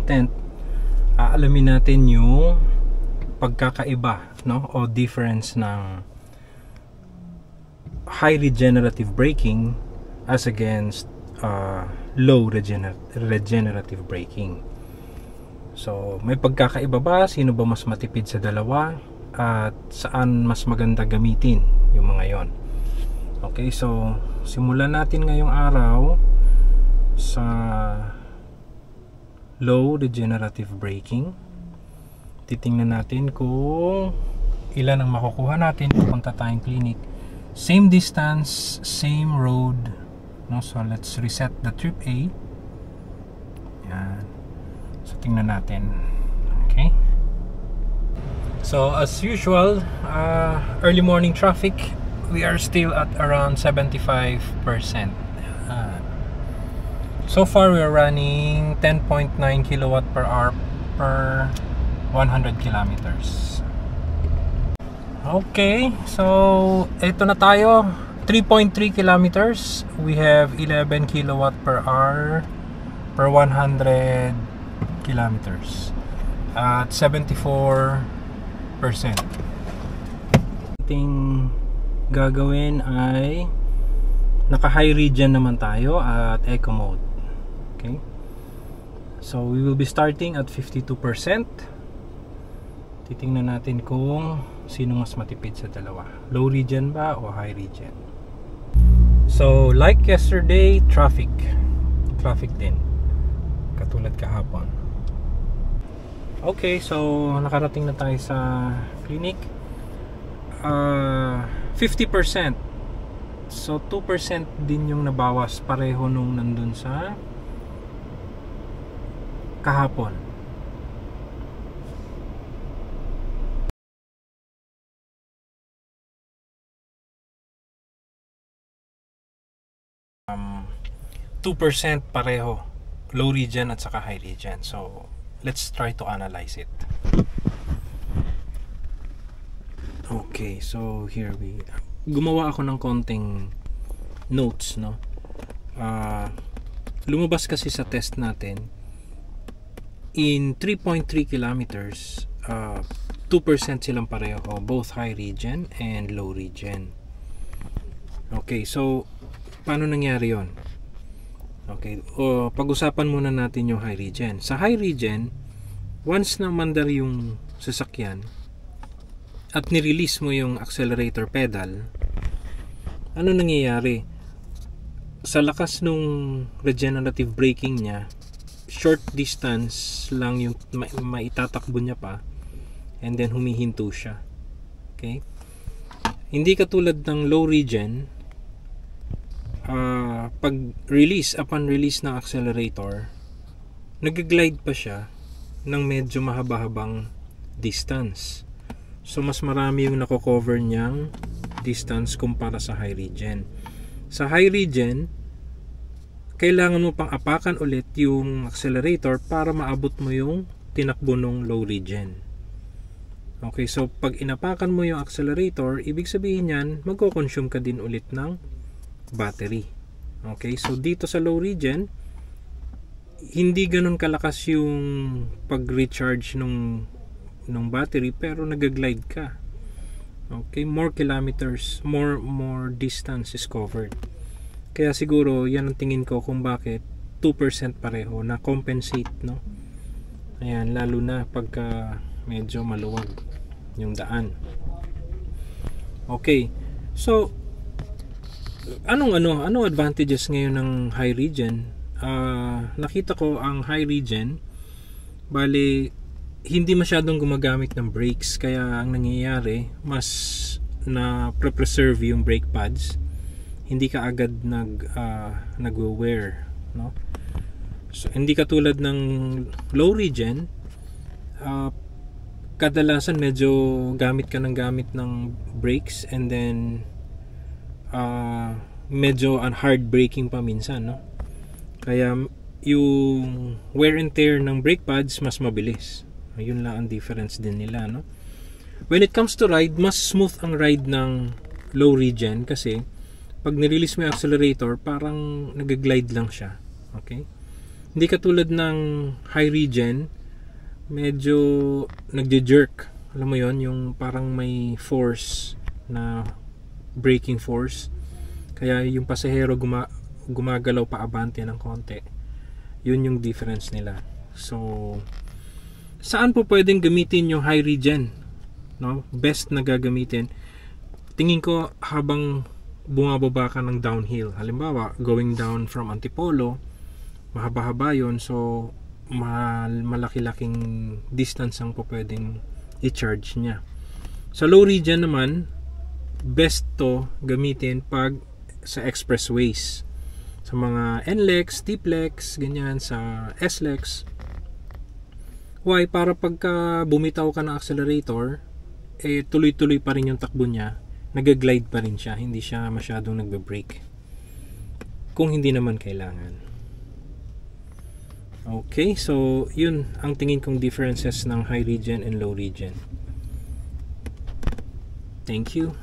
content, aalamin natin yung pagkakaiba, no, o difference ng high regenerative braking as against low regenerative braking. So may pagkakaiba ba? Sino ba mas matipid sa dalawa? At saan mas maganda gamitin yung mga yon? Okay, so simulan natin ngayong araw sa low regenerative braking. Titingnan natin kung ilan ang makukuha natin pupunta tayong clinic. Same distance, same road, no? So let's reset the trip A. Yan. So tingnan natin. Okay. So as usual, early morning traffic, we are still at around 75%. So far we are running 10.9 kilowatt per hour per 100 kilometers. Okay, so ito na tayo, 3.3 kilometers. We have 11 kilowatt per hour per 100 kilometers at 74%. Ating gagawin ay naka high regen naman tayo at eco mode. Okay, so we will be starting at 52%. Titingnan natin kung sino mas matipid sa dalawa, low regen ba o high regen. So like yesterday, traffic din katulad kahapon. Okay, so nakarating na tayo sa clinic. 50%. So 2% din yung nabawas, pareho nung nandun sa kahapon. Um, 2% pareho, low regen at saka high regen. So let's try to analyze it. Okay, so here gumawa ako ng konting notes, no. Lumabas kasi sa test natin in 3.3 kilometers, 2% silang pareho, both high regen and low regen. Okay, so paano nangyari yon? Okay, pag-usapan muna natin yung high regen. Sa high regen, once na mandar yung sasakyan at nirelease mo yung accelerator pedal, ano nangyayari? Sa lakas nung regenerative braking niya, short distance lang yung maitatakbo niya pa, and then humihinto siya. Okay? Hindi katulad ng low regen, upon release ng accelerator, nag-glide pa siya ng medyo mahaba-habang distance. So mas marami yung nako-cover niyang distance kumpara sa high regen. Sa high regen, kailangan mo pang apakan ulit yung accelerator para maabot mo yung tinakbo ng low regen. Okay, so pag inapakan mo yung accelerator, ibig sabihin yan, magko-consume ka din ulit ng battery. Okay, so dito sa low regen, hindi ganun kalakas yung pag-recharge nung battery, pero nag-glide ka. Okay, more kilometers, more distance is covered. Kaya siguro yan ang tingin ko kung bakit 2% pareho, na compensate, no. Ayan, lalo na pagka medyo maluwag yung daan. Okay, so anong advantages ngayon ng high regen? Nakita ko ang high regen, bali hindi masyadong gumagamit ng brakes, kaya ang nangyayari, mas na preserve yung brake pads, hindi ka agad nagwe-wear, no? So hindi katulad ng low regen, kadalasan medyo gamit ka ng brakes, and then medyo hard braking pa minsan, no? Kaya yung wear and tear ng brake pads mas mabilis. Yun lang ang difference din nila, no? When it comes to ride, mas smooth ang ride ng low regen kasi pag nirelease mo yung accelerator, parang nag-glide lang siya. Okay? Hindi katulad ng high regen, medyo nagje-jerk. Alam mo yon, yung parang may force na braking force. Kaya yung pasahero gumagalaw pa abante ng konti. Yun yung difference nila. So, saan po pwedeng gamitin yung high regen? No? Best na gagamitin. Tingin ko habang bumababa ka ng downhill. Halimbawa, going down from Antipolo, mahaba-haba yun. So, malaki-laking distance ang po pwedeng i-charge niya. Sa low regen naman, best to gamitin pag sa expressways. Sa mga NLEX, TPLEX, ganyan, sa SLEX. Why? Para pagka bumitaw ka ng accelerator, tuloy-tuloy pa rin yung takbo niya. Nag-glide pa rin siya. Hindi siya masyadong nagbe-brake. Kung hindi naman kailangan. Okay, so yun ang tingin kong differences ng high regen and low regen. Thank you.